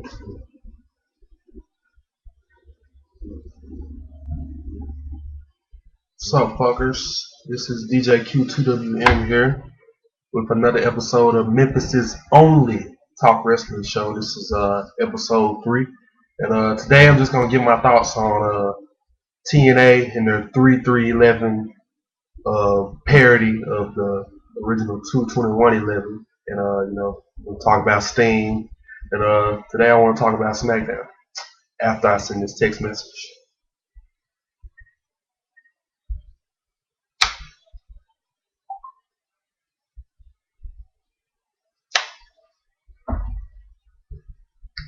What's up, fuckers? This is DJ Q2WM here with another episode of Memphis's only talk wrestling show. This is episode 3, and today I'm just gonna give my thoughts on TNA and their 3-3-11 parody of the original 2-21-11, and we'll talk about Sting, and today I want to talk about Smackdown after I send this text message.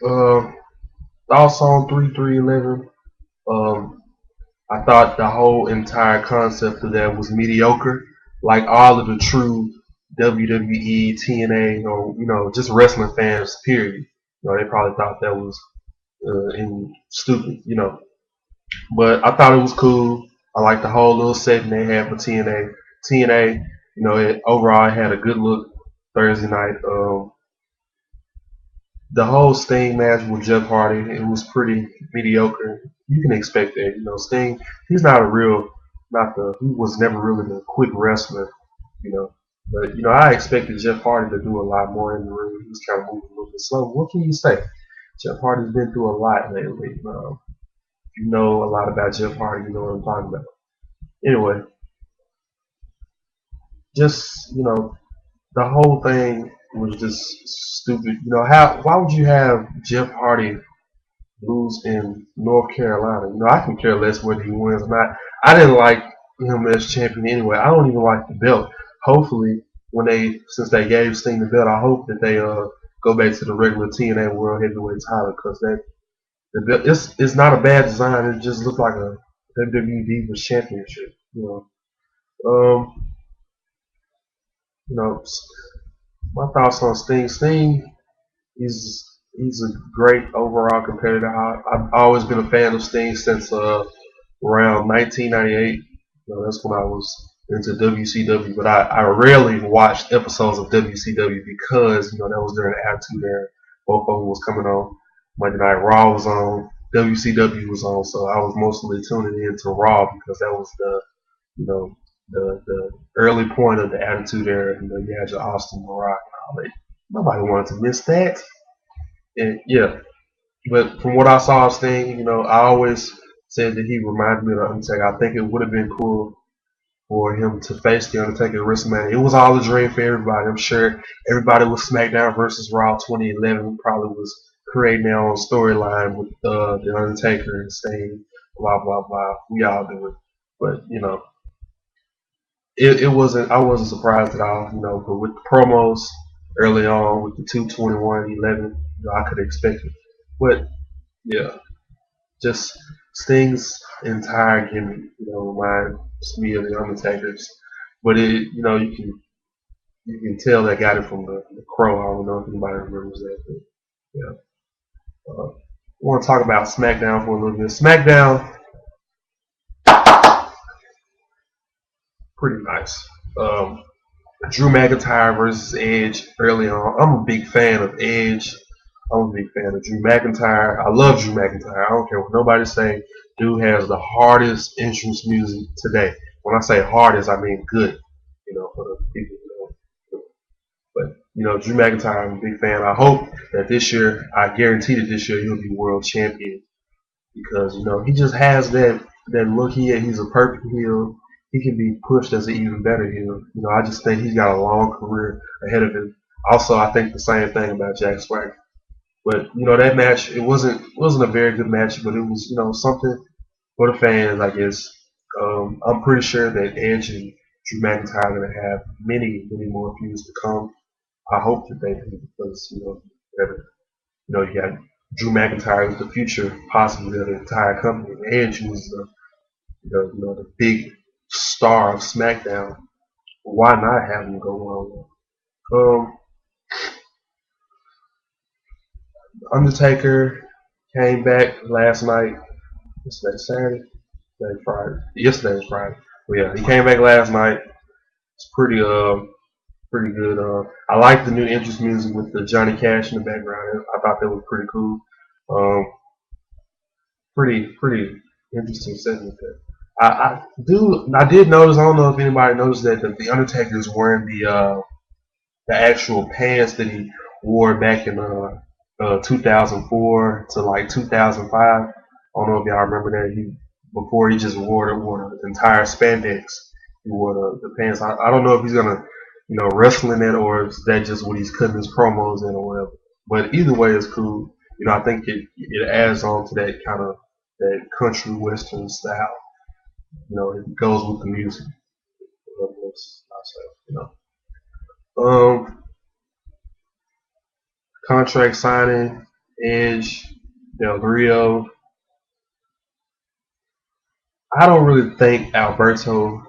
Uh, Thoughts on 3-3-11. I thought the whole entire concept of that was mediocre. Like all of the true WWE, TNA, or just wrestling fans, period. They probably thought that was stupid. But I thought it was cool. I liked the whole little segment they had for TNA. TNA, overall had a good look Thursday night. The whole Sting match with Jeff Hardy, it was pretty mediocre. You can expect that. Sting, he's not he was never really a quick wrestler, you know. But, I expected Jeff Hardy to do a lot more in the ring. He was kind of moving a little bit slow. What can you say? Jeff Hardy's been through a lot lately. If you know a lot about Jeff Hardy, you know what I'm talking about. Anyway, just, the whole thing was just stupid. Why would you have Jeff Hardy lose in North Carolina? I can care less whether he wins or not. I didn't like him as champion anyway. I don't even like the belt. Hopefully, since they gave Sting the belt, I hope that they go back to the regular TNA World Heavyweight title, because the belt, it's not a bad design. It just looked like a WWE Divas Championship. Um, my thoughts on Sting. Sting, he's a great overall competitor. I've always been a fan of Sting since around 1998. That's when I was into WCW, but I rarely watched episodes of WCW because that was during the Attitude Era. Both of them was coming on. Monday Night Raw was on, WCW was on, so I was mostly tuning in to Raw because that was the early point of the Attitude Era. You had your Austin, Rock, and all that. Nobody wanted to miss that. And yeah, but from what I saw of Sting, I always said that he reminded me of the Undertaker. I think it would have been cool for him to face the Undertaker at WrestleMania. It was all a dream for everybody. I'm sure everybody with SmackDown versus Raw 2011 probably was creating their own storyline with the Undertaker and Sting, blah blah blah. We all do it, but it wasn't. I wasn't surprised at all. But with the promos early on with the 2-21-11, I could expect it. But yeah, just Sting's entire gimmick, reminds me of the Undertaker's. But you can tell they got it from the Crow. I don't know if anybody remembers that. But yeah, I want to talk about SmackDown for a little bit. SmackDown, pretty nice. Drew McIntyre versus Edge early on. I'm a big fan of Edge. I'm a big fan of Drew McIntyre. I love Drew McIntyre. I don't care what nobody say. Dude has the hardest entrance music today. When I say hardest, I mean good. For the people who know. But Drew McIntyre, I'm a big fan. I hope that this year, I guarantee that this year he'll be world champion, because he just has that look. He's a perfect heel. He can be pushed as an even better heel. I just think he's got a long career ahead of him. Also, I think the same thing about Jack Swagger. But that match, it wasn't a very good match, but it was something for the fans, I guess. I'm pretty sure that Edge and Drew McIntyre are gonna have many more feuds to come. I hope that they do, because you got Drew McIntyre is the future possibly of the entire company. Edge was the big star of SmackDown. Why not have him go on? Undertaker came back last night. Yesterday, Saturday, Friday. Yesterday was Friday. But yeah, he came back last night. It's pretty Pretty good. I like the new entrance music with the Johnny Cash in the background. I thought that was pretty cool. Um, pretty interesting segment there. I did notice. I don't know if anybody noticed that the Undertaker is wearing the actual pants that he wore back in 2004 to like 2005. I don't know if y'all remember that. He before he just wore the entire spandex. He wore the pants. I don't know if he's gonna wrestle in it or is that just what he's cutting his promos in or whatever. But either way, it's cool. I think it adds on to that kind of that country western style. It goes with the music. You contract signing, Edge, Del Rio. I don't really think Alberto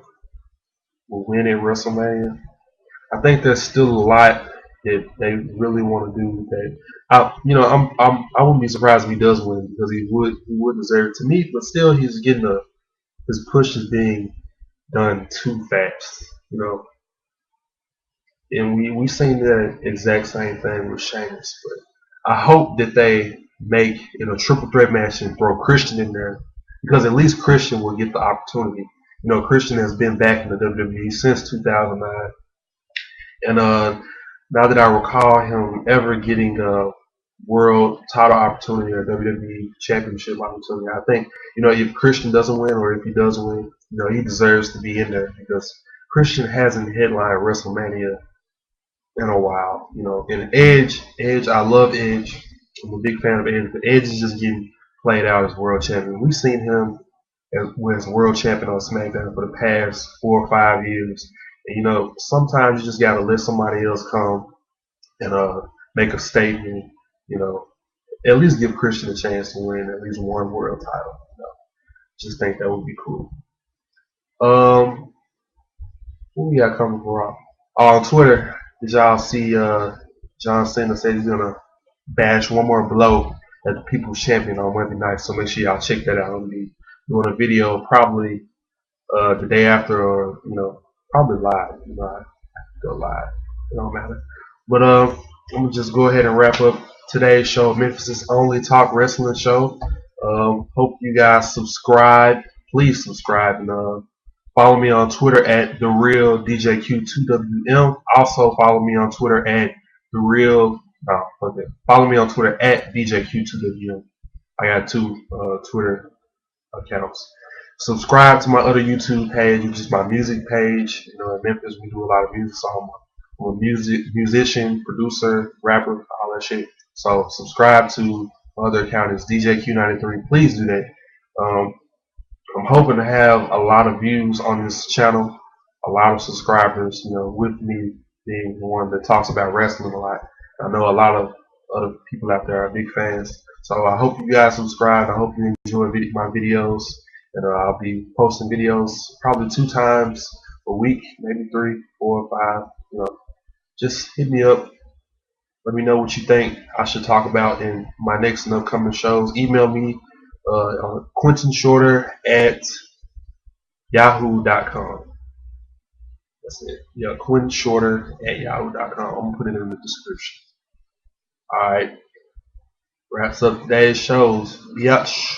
will win at WrestleMania. I think there's still a lot that they really want to do with that. I wouldn't be surprised if he does win because he would deserve it to me. But still, he's getting his push is being done too fast. And we seen the exact same thing with Sheamus. But I hope that they make it a triple threat match and throw Christian in there because at least Christian will get the opportunity. Christian has been back in the WWE since 2009, and now that I recall him ever getting a world title opportunity or WWE championship opportunity, I think if Christian doesn't win or if he does win, he deserves to be in there because Christian hasn't headlined WrestleMania in a while. And Edge, I love Edge. I'm a big fan of Edge, but Edge is just getting played out as world champion. We've seen him as world champion on SmackDown for the past 4 or 5 years. And sometimes you just gotta let somebody else come and make a statement. At least give Christian a chance to win at least one world title. Just think that would be cool. Who we got coming for Raw? On Twitter, did y'all see John Cena said he's gonna bash one more blow at the People's Champion on Monday night? So make sure y'all check that out. I'll be doing a video probably the day after, or probably live. I go live. It don't matter. But I'm gonna just go ahead and wrap up today's show, Memphis' only talk wrestling show. Hope you guys subscribe. Please subscribe and follow me on Twitter at TheRealDJQ2WM. Also follow me on Twitter at Follow me on Twitter at DJQ2WM. I got two Twitter accounts. Subscribe to my other YouTube page, which is my music page. In Memphis, we do a lot of music, so I'm a musician, producer, rapper, all that shit. So subscribe to my other account. It's DJQ93. Please do that. I'm hoping to have a lot of views on this channel, a lot of subscribers, with me being the one that talks about wrestling a lot. I know a lot of other people out there are big fans. So I hope you guys subscribe. I hope you enjoy my videos. And I'll be posting videos probably 2 times a week, maybe 3, 4, 5. Just hit me up. Let me know what you think I should talk about in my next and upcoming shows. Email me quentinshorter at yahoo.com. That's it. Yeah, quentinshorter at yahoo.com. I'm going to put it in the description. Alright. Wraps up today's shows. Biatch.